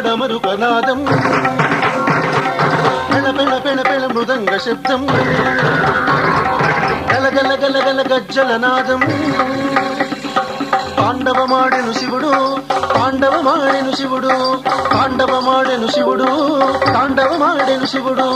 డమరుకనాదం పెళ పెళ పెళ పెళ మృదంగ శబ్దం గలగల గలగల గజ్జల నాదం తాండవమాడెను శివుడు తాండవమాడెను శివుడు తాండవమాడెను శివుడు తాండవమాడెను శివుడు